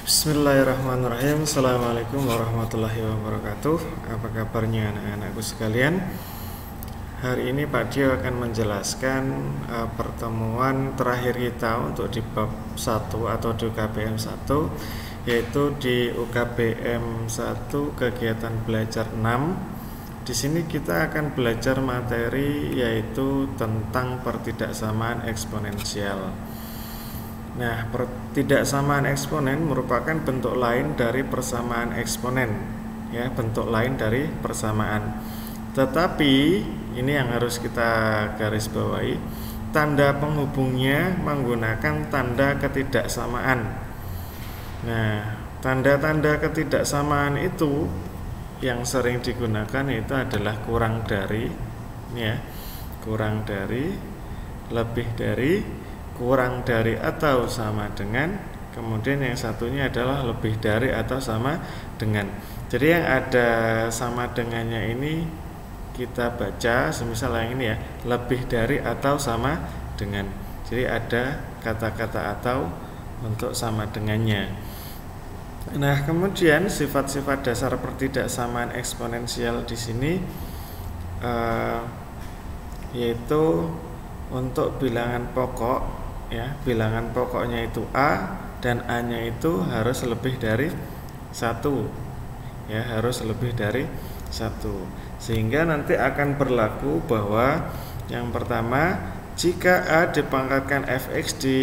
Bismillahirrahmanirrahim. Assalamualaikum warahmatullahi wabarakatuh. Apa kabarnya anak-anakku sekalian? Hari ini Pak Dio akan menjelaskan pertemuan terakhir kita untuk di bab 1 atau di UKBM 1, yaitu di UKBM 1 kegiatan belajar 6. Di sini kita akan belajar materi yaitu tentang pertidaksamaan eksponensial. Nah, pertidaksamaan eksponen merupakan bentuk lain dari persamaan eksponen, ya, bentuk lain dari persamaan. Tetapi ini yang harus kita garis bawahi, tanda penghubungnya menggunakan tanda ketidaksamaan. Nah, tanda-tanda ketidaksamaan itu yang sering digunakan itu adalah kurang dari, ya, kurang dari, lebih dari, kurang dari atau sama dengan, kemudian yang satunya adalah lebih dari atau sama dengan. Jadi yang ada sama dengannya ini kita baca semisal yang ini, ya, lebih dari atau sama dengan. Jadi ada kata-kata atau untuk sama dengannya. Nah, kemudian sifat-sifat dasar pertidaksamaan eksponensial di sini yaitu untuk bilangan pokok, ya, bilangan pokoknya itu A dan A-nya itu harus lebih dari 1, ya, harus lebih dari 1. Sehingga nanti akan berlaku bahwa yang pertama, jika A dipangkatkan fx di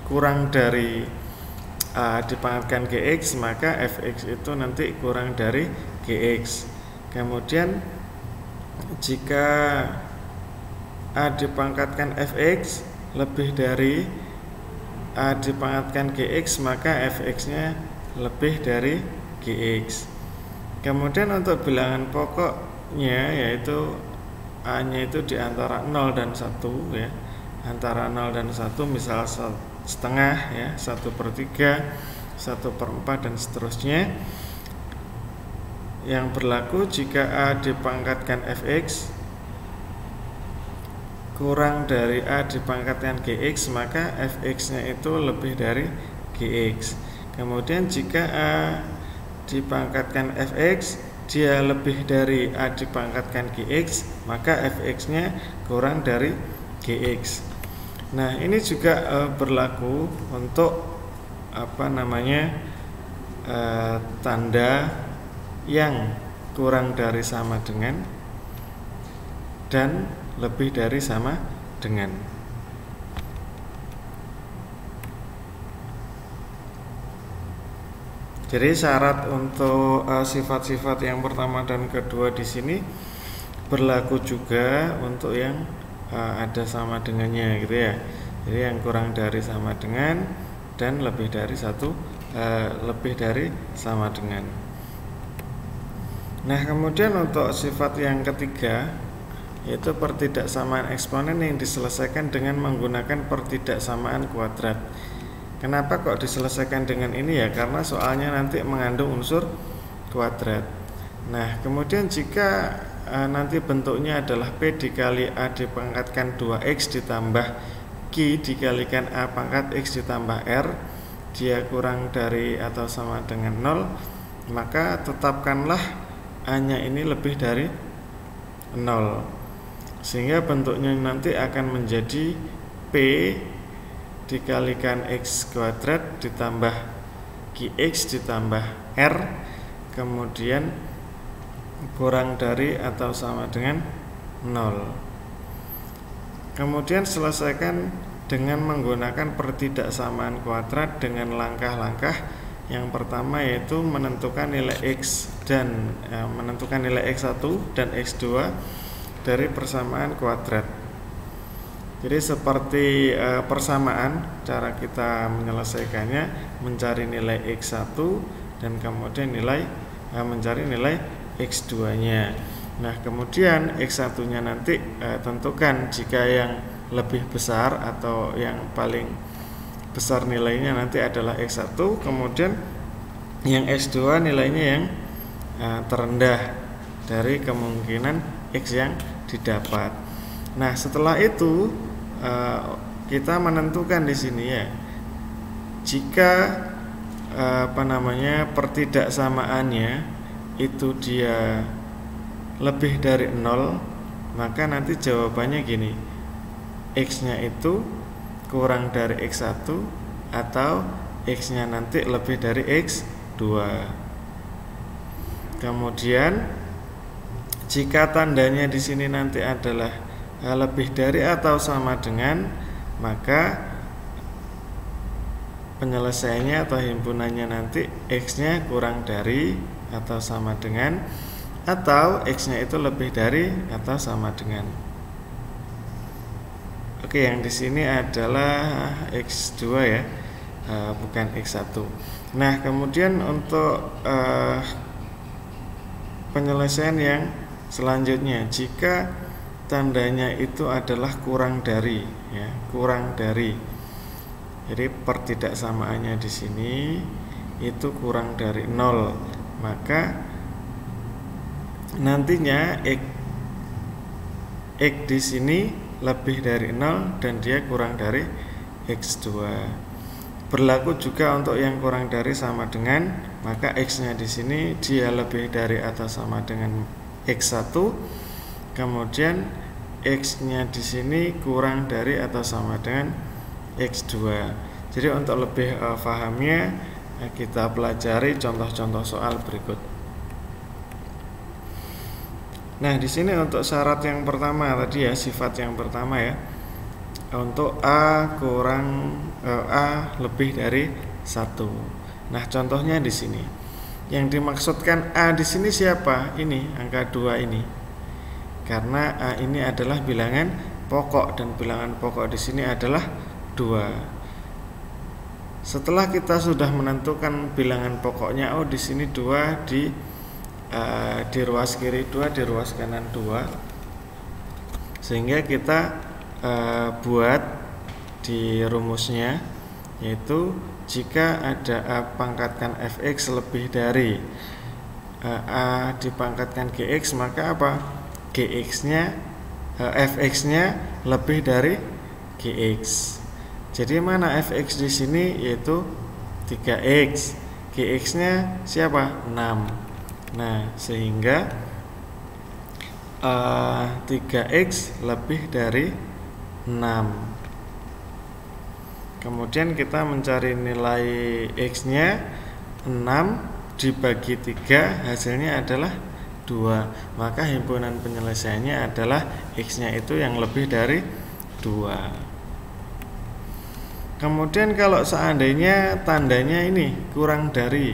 kurang dari A dipangkatkan gx, maka fx itu nanti kurang dari gx. Kemudian jika A dipangkatkan fx lebih dari A dipangkatkan gx, maka fx-nya lebih dari gx. Kemudian untuk bilangan pokoknya yaitu A-nya itu di antara 0 dan 1, ya. Antara 0 dan 1, misal setengah, ya, 1/3, 1/4 dan seterusnya. Yang berlaku jika A dipangkatkan fx kurang dari A dipangkatkan gx, maka fx-nya itu lebih dari gx. Kemudian jika A dipangkatkan fx dia lebih dari A dipangkatkan gx, maka fx-nya kurang dari gx. Nah, ini juga berlaku untuk tanda yang kurang dari sama dengan dan lebih dari sama dengan. Jadi syarat untuk sifat-sifat yang pertama dan kedua di sini berlaku juga untuk yang ada sama dengannya, gitu ya. Jadi yang kurang dari sama dengan dan lebih dari lebih dari sama dengan. Nah, kemudian untuk sifat yang ketiga yaitu pertidaksamaan eksponen yang diselesaikan dengan menggunakan pertidaksamaan kuadrat. Kenapa kok diselesaikan dengan ini, ya? Karena soalnya nanti mengandung unsur kuadrat. Nah, kemudian jika nanti bentuknya adalah P dikali A dipangkatkan 2X ditambah Q dikalikan A pangkat X ditambah R, dia kurang dari atau sama dengan 0, maka tetapkanlah A-nya ini lebih dari 0. Sehingga bentuknya nanti akan menjadi P dikalikan X kuadrat ditambah QX ditambah R, kemudian kurang dari atau sama dengan 0. Kemudian selesaikan dengan menggunakan pertidaksamaan kuadrat dengan langkah-langkah. Yang pertama yaitu menentukan nilai X dan menentukan nilai X1 dan X2 dari persamaan kuadrat. Jadi seperti persamaan, cara kita menyelesaikannya mencari nilai X1 dan kemudian mencari nilai X2-nya. Nah, kemudian X1-nya nanti tentukan jika yang lebih besar atau yang paling besar nilainya nanti adalah X1, kemudian yang X2 nilainya yang terendah dari kemungkinan X yang didapat. Nah, setelah itu kita menentukan di sini, ya, jika pertidaksamaannya itu dia lebih dari 0, maka nanti jawabannya gini, X-nya itu kurang dari X1 atau X-nya nanti lebih dari X2. Kemudian jika tandanya di sini nanti adalah lebih dari atau sama dengan, maka penyelesaiannya atau himpunannya nanti X-nya kurang dari atau sama dengan, atau X-nya itu lebih dari atau sama dengan. Oke, yang di sini adalah X2 ya, bukan X1. Nah, kemudian untuk penyelesaian yang selanjutnya, jika tandanya itu adalah kurang dari, ya, kurang dari. Jadi pertidaksamaannya di sini itu kurang dari 0, maka nantinya X di sini lebih dari 0 dan dia kurang dari X2. Berlaku juga untuk yang kurang dari sama dengan, maka X-nya di sini dia lebih dari atau sama dengan X1. Kemudian X-nya di sini kurang dari atau sama dengan X2. Jadi untuk lebih pahamnya, kita pelajari contoh-contoh soal berikut. Nah, di sini untuk syarat yang pertama tadi ya, sifat yang pertama ya, untuk A lebih dari 1. Nah, contohnya di sini. Yang dimaksudkan A di sini siapa? Ini angka 2 ini. Karena A ini adalah bilangan pokok dan bilangan pokok di sini adalah 2. Setelah kita sudah menentukan bilangan pokoknya, di sini 2 di ruas kiri 2, di ruas kanan 2, sehingga kita buat di rumusnya, yaitu jika ada A pangkatkan fx lebih dari A dipangkatkan gx, maka apa? Gx-nya fx-nya lebih dari gx. Jadi mana fx di sini, yaitu 3x. Gx-nya siapa? 6. Nah, sehingga 3x lebih dari 6. Kemudian kita mencari nilai x-nya, 6 dibagi 3 hasilnya adalah 2. Maka himpunan penyelesaiannya adalah x-nya itu yang lebih dari 2. Kemudian kalau seandainya tandanya ini kurang dari,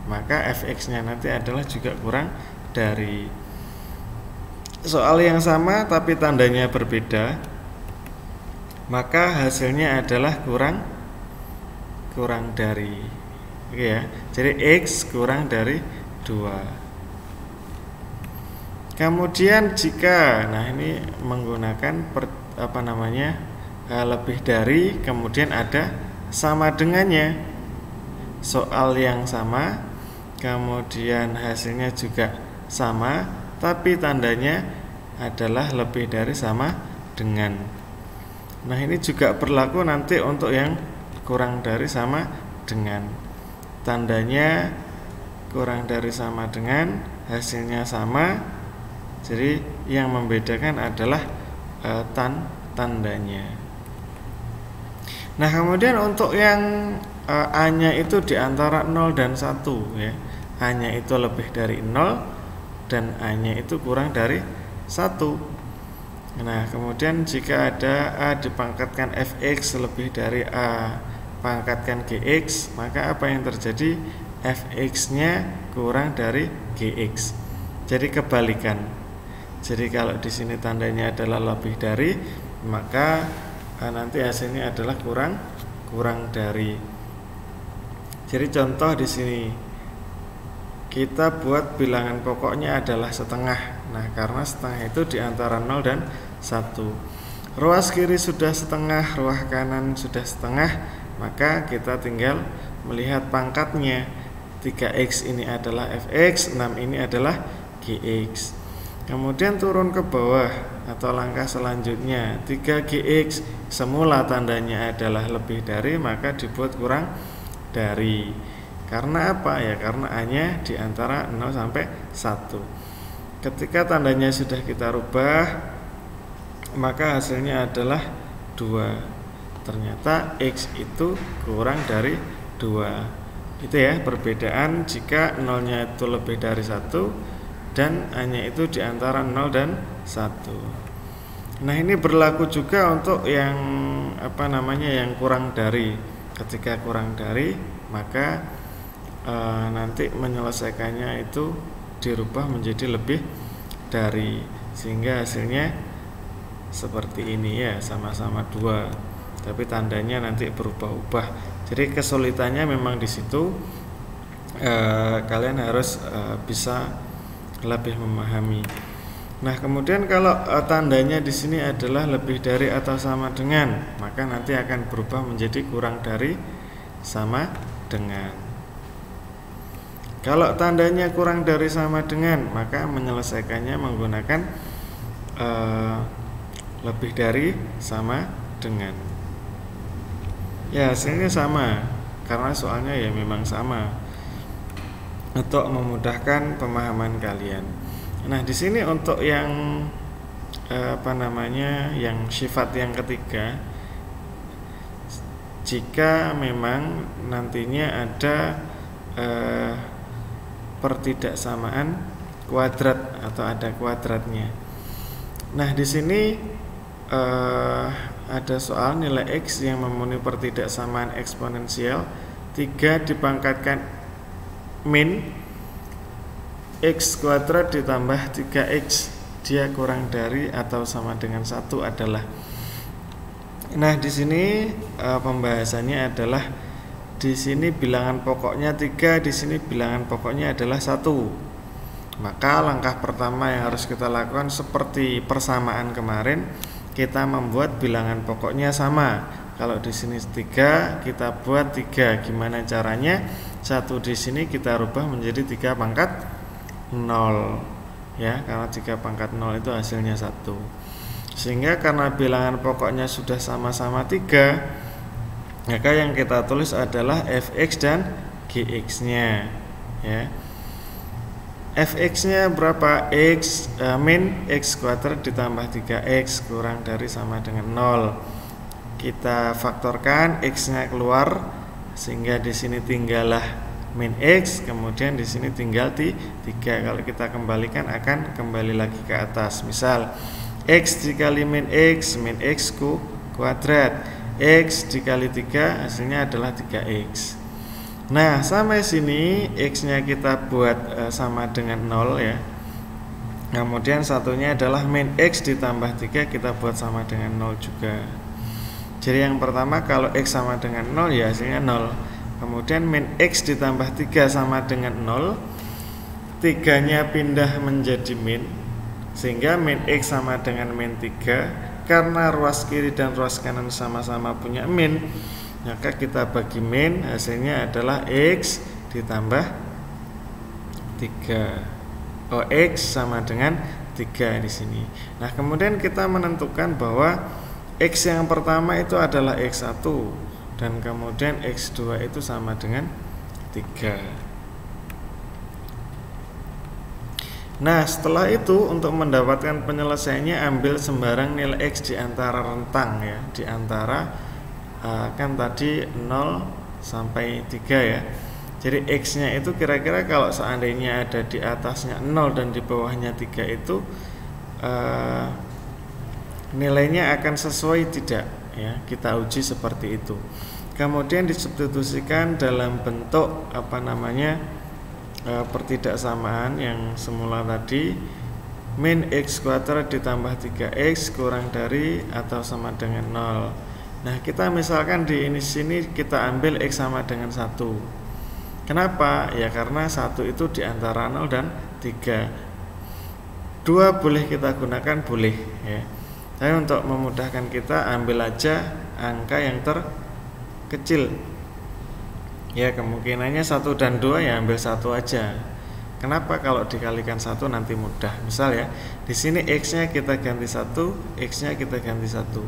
maka fx-nya nanti adalah juga kurang dari. Soal yang sama tapi tandanya berbeda, maka hasilnya adalah kurang dari. Oke ya. Jadi x kurang dari 2. Kemudian jika, nah ini menggunakan lebih dari, kemudian ada sama dengannya. Soal yang sama, kemudian hasilnya juga sama, tapi tandanya adalah lebih dari sama dengan. Nah, ini juga berlaku nanti untuk yang kurang dari sama dengan. Tandanya kurang dari sama dengan, hasilnya sama. Jadi yang membedakan adalah tandanya. Nah, kemudian untuk yang A-nya itu di antara 0 dan 1 ya. A-nya itu lebih dari 0 dan A-nya itu kurang dari 1. Nah, kemudian jika ada A dipangkatkan fx lebih dari A pangkatkan gx, maka apa yang terjadi? Fx-nya kurang dari gx. Jadi kebalikan. Jadi kalau di sini tandanya adalah lebih dari, maka nanti hasilnya adalah kurang dari. Jadi contoh di sini kita buat bilangan pokoknya adalah setengah. Nah, karena setengah itu di antara 0 dan 1. Ruas kiri sudah setengah, ruas kanan sudah setengah, maka kita tinggal melihat pangkatnya. 3x ini adalah fx, 6 ini adalah gx. Kemudian turun ke bawah atau langkah selanjutnya 3GX, semula tandanya adalah lebih dari, maka dibuat kurang dari. Karena apa ya? Karena A-nya di antara 0 sampai 1. Ketika tandanya sudah kita rubah, maka hasilnya adalah 2. Ternyata X itu kurang dari 2. Itu ya perbedaan jika 0-nya itu lebih dari 1 dan A-nya itu di antara 0 dan 1. Nah, ini berlaku juga untuk yang yang kurang dari. Ketika kurang dari, maka nanti menyelesaikannya itu dirubah menjadi lebih dari, sehingga hasilnya seperti ini ya, sama-sama 2, tapi tandanya nanti berubah-ubah. Jadi kesulitannya memang di situ. Kalian harus bisa lebih memahami. Nah, kemudian kalau tandanya di sini adalah lebih dari atau sama dengan, maka nanti akan berubah menjadi kurang dari, sama dengan. Kalau tandanya kurang dari sama dengan, maka menyelesaikannya menggunakan lebih dari sama dengan. Ya, hasilnya sama karena soalnya ya memang sama, untuk memudahkan pemahaman kalian. Nah, di sini untuk yang yang sifat yang ketiga, jika memang nantinya ada pertidaksamaan kuadrat atau ada kuadratnya. Nah, di sini ada soal nilai X yang memenuhi pertidaksamaan eksponensial 3 dipangkatkan min X kuadrat ditambah 3X, dia kurang dari atau sama dengan 1 adalah. Nah, di sini pembahasannya adalah di sini bilangan pokoknya 3, di sini bilangan pokoknya adalah 1. Maka langkah pertama yang harus kita lakukan seperti persamaan kemarin, kita membuat bilangan pokoknya sama. Kalau di sini 3, kita buat 3. Gimana caranya? 1 di sini kita rubah menjadi 3 pangkat 0 ya, karena 3 pangkat 0 itu hasilnya 1. Sehingga karena bilangan pokoknya sudah sama-sama 3, maka yang kita tulis adalah fx dan gx-nya ya. Fx-nya berapa? X min X kuadrat ditambah 3X kurang dari sama dengan 0. Kita faktorkan, X-nya keluar, sehingga di sini tinggallah min X, kemudian di sini tinggal 3. Kalau kita kembalikan akan kembali lagi ke atas. Misal X dikali min X kuadrat, X dikali 3 hasilnya adalah 3X. Nah, sampai sini X-nya kita buat sama dengan 0 ya. Kemudian satunya adalah min X ditambah 3, kita buat sama dengan 0 juga. Jadi yang pertama kalau X sama dengan 0 ya hasilnya 0. Kemudian min X ditambah 3 sama dengan 0, 3-nya pindah menjadi min, sehingga min X sama dengan min 3. Karena ruas kiri dan ruas kanan sama-sama punya min, maka kita bagi min, hasilnya adalah X ditambah 3. X sama dengan 3 di sini. Nah, kemudian kita menentukan bahwa X yang pertama itu adalah X1 dan kemudian X2 itu sama dengan 3. Nah, setelah itu untuk mendapatkan penyelesaiannya ambil sembarang nilai X di antara rentang ya, di antara kan tadi 0 sampai 3 ya. Jadi X-nya itu kira-kira kalau seandainya ada di atasnya 0 dan di bawahnya 3 itu nilainya akan sesuai tidak ya, kita uji seperti itu. Kemudian disubstitusikan dalam bentuk pertidaksamaan yang semula tadi, min X kuadrat ditambah 3X kurang dari atau sama dengan 0. Nah, kita misalkan di sini kita ambil X sama dengan 1. Kenapa? Ya karena 1 itu di antara 0 dan 3. 2 boleh kita gunakan, boleh ya. Tapi untuk memudahkan kita ambil aja angka yang terkecil. Ya, kemungkinannya 1 dan 2 ya ambil 1 aja. Kenapa? Kalau dikalikan 1 nanti mudah. Misal ya, di sini X-nya kita ganti 1, X-nya kita ganti 1.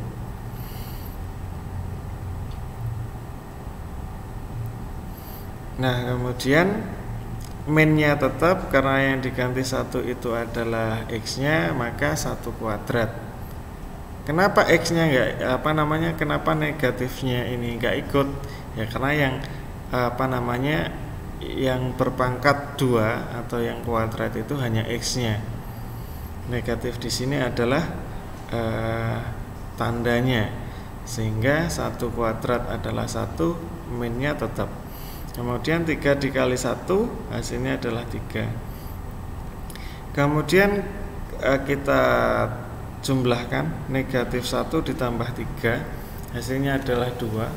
Nah, kemudian min-nya tetap, karena yang diganti 1 itu adalah X-nya, maka 1 kuadrat. Kenapa X-nya kenapa negatifnya ini nggak ikut? Ya karena yang yang berpangkat 2 atau yang kuadrat itu hanya X-nya. Negatif di sini adalah tandanya, sehingga 1 kuadrat adalah 1, min-nya tetap. Kemudian 3 dikali 1 hasilnya adalah 3. Kemudian kita jumlahkan, negatif 1 ditambah 3 hasilnya adalah 2.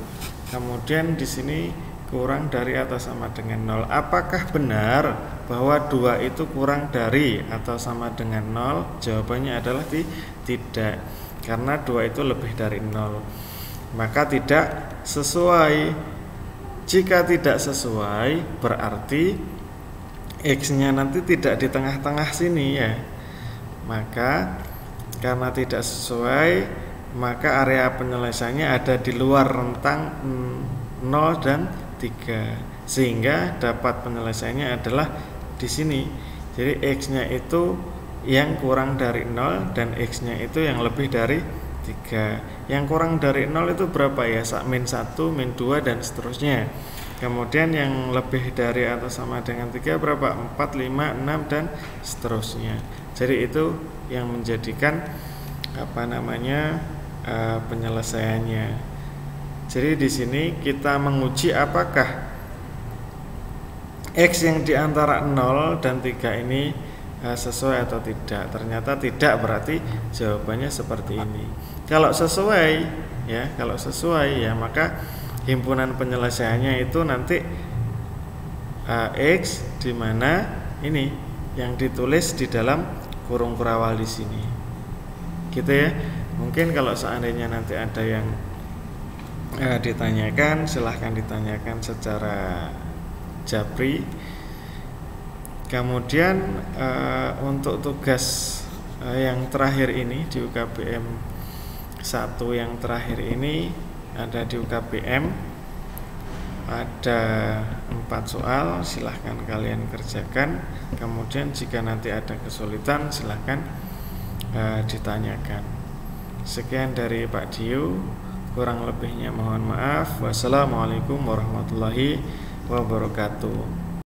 Kemudian di sini kurang dari atau sama dengan 0. Apakah benar bahwa 2 itu kurang dari atau sama dengan 0? Jawabannya adalah tidak, karena 2 itu lebih dari 0. Maka tidak sesuai. Jika tidak sesuai, berarti X-nya nanti tidak di tengah-tengah sini ya. Maka karena tidak sesuai, maka area penyelesaiannya ada di luar rentang 0 dan 3, sehingga dapat penyelesaiannya adalah di sini. Jadi X-nya itu yang kurang dari 0 dan X-nya itu yang lebih dari 3. Yang kurang dari 0 itu berapa ya? Min 1, min 2 dan seterusnya. Kemudian yang lebih dari atau sama dengan 3 berapa? 4, 5, 6 dan seterusnya. Jadi itu yang menjadikan penyelesaiannya. Jadi di sini kita menguji apakah X yang di antara 0 dan 3 ini sesuai atau tidak. Ternyata tidak, berarti jawabannya seperti ini. Kalau sesuai ya, maka himpunan penyelesaiannya itu nanti X, di mana ini yang ditulis di dalam kurung kurawal di sini. Gitu ya. Mungkin kalau seandainya nanti ada yang ditanyakan, silahkan ditanyakan secara japri. Kemudian untuk tugas yang terakhir ini di UKBM 1 yang terakhir ini ada di UKBM ada 4 soal, silahkan kalian kerjakan. Kemudian jika nanti ada kesulitan, silahkan ditanyakan. Sekian dari Pak Diu, kurang lebihnya mohon maaf. Wassalamualaikum warahmatullahi wabarakatuh.